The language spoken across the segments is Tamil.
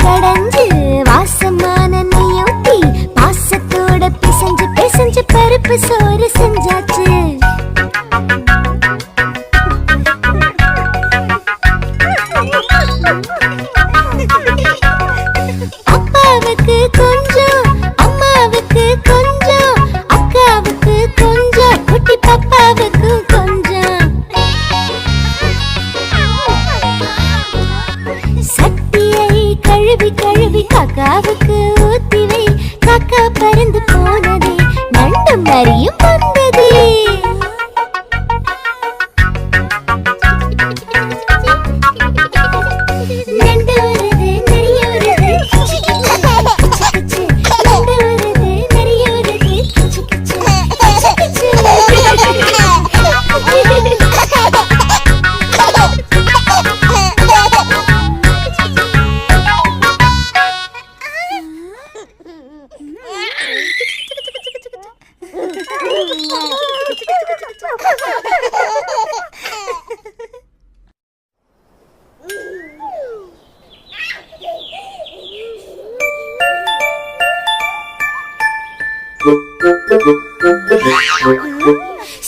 கடைஞ்சு வாசமான நெய்யூத்தி பாசத்தோட பிசைஞ்சு பிசைஞ்சு பருப்பு சோறு செஞ்சாச்சு. அப்பாவுக்கு கொஞ்சம், அம்மாவுக்கு கொஞ்சம், அக்காவுக்கு கொஞ்சம், குட்டி பாப்பாவுக்கு கொஞ்சம். சட்டியை கழுவி கழுவி காக்காவுக்கு ஊத்தி வை. காக்கா பறந்து போனதே, நண்டும் நரியும் வந்ததே. நண்டு வருது நரி வருது கிச்சு கிச்சு கிச்சு. நண்டு வருது நரி வருது கிச்சு கிச்சு கிச்சு கிச்சு.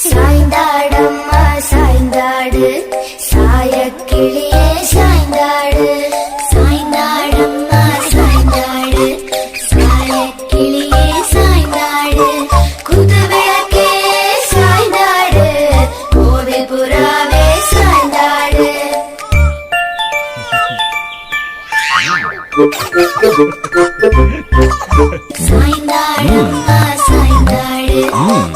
சாய்ந்தாடம்மா சாய்ந்தாடு, சாயக்கிளியே சாய்ந்தாடு. சாய்ந்தாடம்மா சாய்ந்தாடு, சாயக்கிளியே சாய்ந்தாடு. குதுவிளக்கே சாய்ந்தாடு, கோவில் புறாவே சாய்ந்தாடு. சாய்ந்தாடம்மா சாய்ந்தாடு,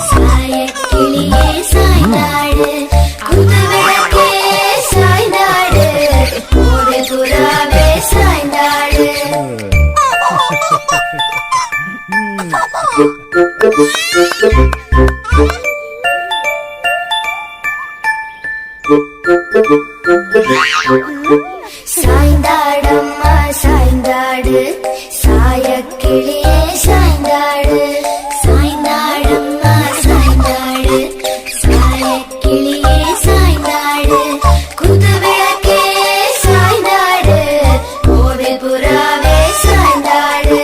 சாயக்கிளியே சாய்ந்தாடு. குதுவிளக்கே சாய்ந்தாடு, கோவில் புறாவே சாய்ந்தாடு. சாய்ந்தாடம்மா சாய்ந்தாடு, சாயக்கிளியே சாய்ந்தாடு. சாய்ந்தாடம்மா சாய்ந்தாடு, சாயக்கிளியே சாய்ந்தாடு. குதுவிளக்கே சாய்ந்தாடு, கோவில் புறாவே சாய்ந்தாடு.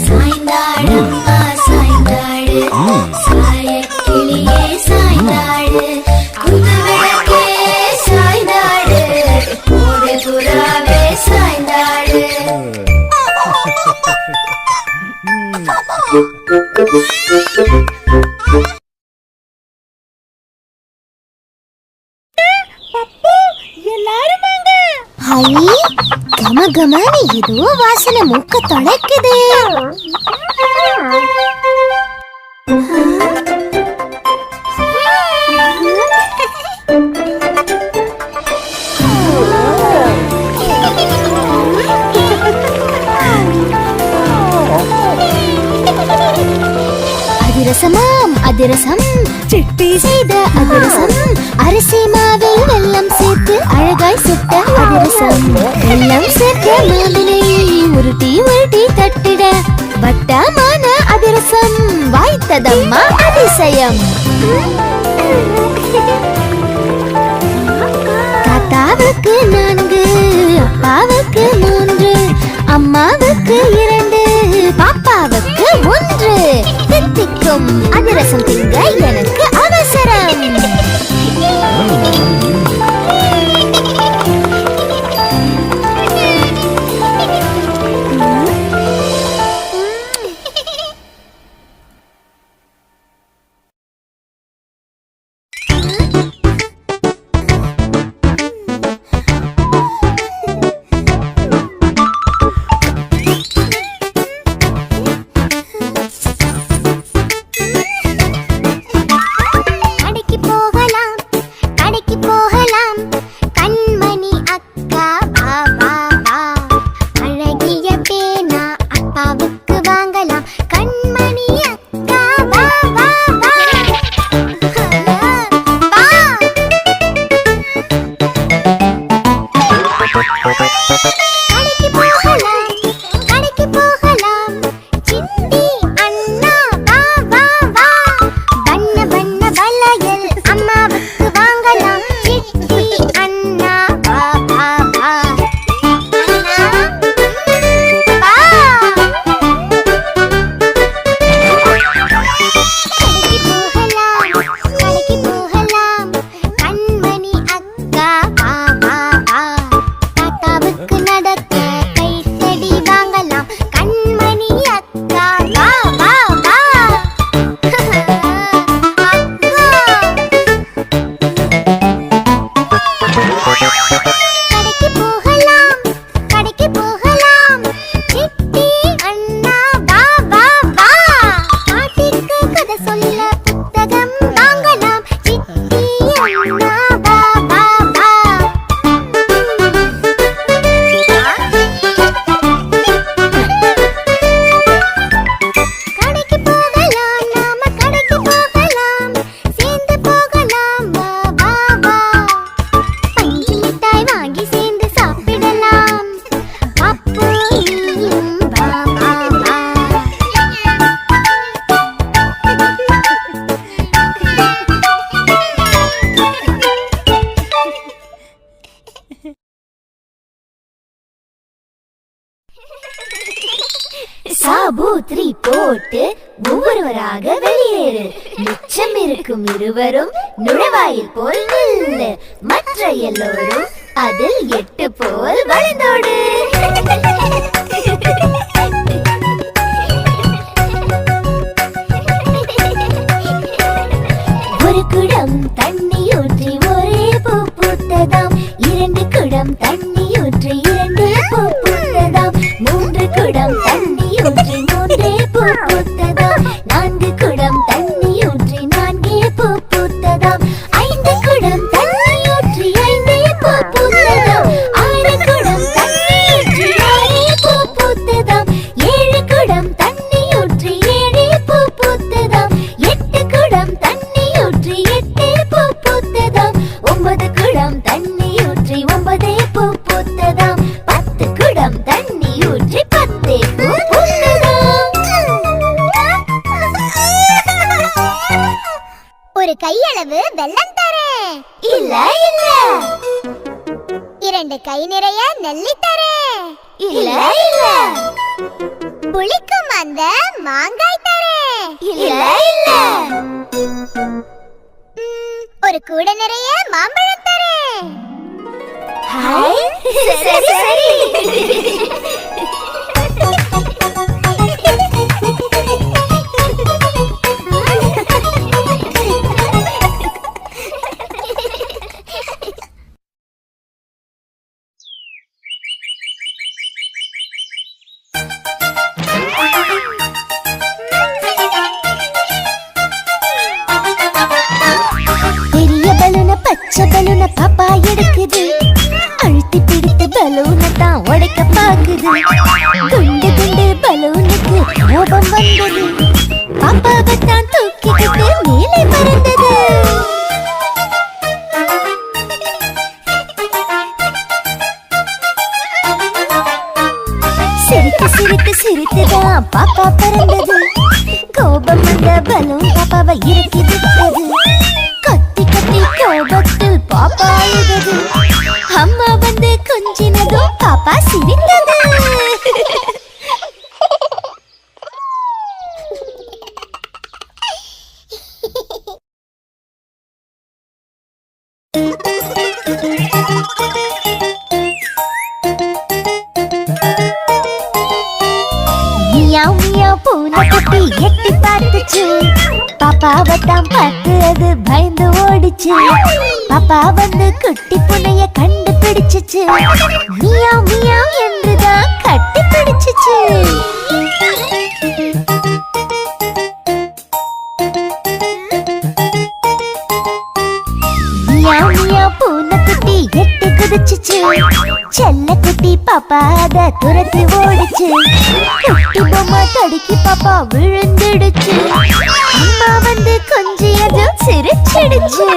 சாய்ந்தாடம்மா சாய்ந்தாடு, சாயக்கிளியே சாய்ந்தாடு. குதுவிளக்கே சாய்ந்தாடு, கோவில் புறாவே சாய்ந்தாடு. எல்லாரும் வாங்க. ஹை, கம கமன்னு ஏதோ வாசனை மூக்க தொலைக்குது. அதிரசமாம் அதிரசம், சிட்டி செய்த அதிரசம். அரிசி மாவில் வெல்லம் சேர்த்து அழகாய் சுட்ட அதிரசம். வெல்லம் சேர்த்த மாவினை உருட்டி உருட்டி தட்டிட வட்டமான அதிரசம் வாய்த்ததம்மா அதிசயம். தாத்தாவுக்கு 4, அப்பாவுக்கு 3, அம்மாவுக்கு 2, பாப்பாவுக்கு 1. தித்திக்கும் அதிரசம் திங்க எனக்கு அவசரம். புத்தகம் வாங்கலாம் சிட்டி அண்ணா வா வா வா. கடைக்கு போகலாம் நாம கடைக்கு போகலாம் சேர்ந்து போகலாம் வா வா வா. பஞ்சு மிட்டாய் வாங்கி சேர்ந்து சாப்பிடலாம் அப்பு வா வா வா. சாபூத்ரி போட்டு ஒவ்வொருவராக வெளியேறு. மிச்சம் இருக்கும் இருவரும் நுழைவாயில் போல் நில்லு. மற்ற எல்லோரும் அதில் 8 போல் வளைந்தோடு. ஒரு குடம் தண்ணி ஊற்றி ஒரே பூ பூத்ததாம். 2 குடம் தண்ணி ஊற்றி 2 பூ பூத்ததாம். 3 குடம் தண்ணி ஊற்றி 3 பூ பூத்ததாம். 4 குடம் தண்ணி ஊற்றி 4 பூ பூத்ததாம். 5 குடம் தண்ணி ஊற்றி 5 பூ பூத்ததாம். 6 குடம் தண்ணி ஊற்றி 6 பூ பூத்ததாம். 7 குடம் தண்ணி ஊற்றி 7 பூ பூத்ததாம். 8 குடம் தண்ணி ஊற்றி 8 பூ பூத்ததாம். 9 குடம் தண்ணி ஊற்றி 9 பூ பூத்ததாம். 10 குடம் தண்ணி ஊற்றி 10 பூ பூத்ததாம். ஒரு கையளவு வெல்லம் தரேன். இல்ல இல்ல. 2 கை நிறைய நெல்லி தரேன். இல்ல இல்ல. புளிக்கும் அந்த மாங்காய் தரேன். இல்ல இல்ல. ஒரு கூட நிறைய மாம்பழம் தரேன். ஹாய் சரி சரி. பெரிய பலூன பச்சை பலூன பாப்பா எடுக்குது. அழுத்தி பிடித்து பலூனை தான் உடைக்க பாக்குது. குண்டு குண்டு பலூனுக்கு கோபம் வந்தது. பாப்பாவை தான் தூக்கிக்கிட்டு மேலே பறந்தது. சிரித்து சிரித்து சிரித்துதான் பாப்பா பறந்தது. கோபம் வந்த பலூன் பாப்பாவை இறக்கி விட்டது. கத்தி கத்தி கோபத்தில் பாப்பா அழுதது. அம்மா வந்து கொஞ்சினதும் பாப்பா சிரித்தது. மியாவ் மியாவ் பூனைக்குட்டி எட்டி பார்த்துச்சு. பாப்பாவை தான் பார்த்து அது பயந்து ஓடிச்சு. பாப்பா வந்து குட்டி பூனைய கண்டுபிடிச்சிச்சு. மியாவ் மியாவ் என்றுதான் கட்டி பிடிச்சிச்சு. மியாவ் மியாவ் பூனைக்குட்டி எட்டி குதிச்சிச்சு. செல்ல குட்டி பாப்பா அத துரத்தி ஓடிச்சு. குட்டி பொம்மை தடுக்கி பாப்பா விழுந்துடுச்சு. அம்மா வந்து கொஞ்சியதும் சிரிச்சிடுச்சு.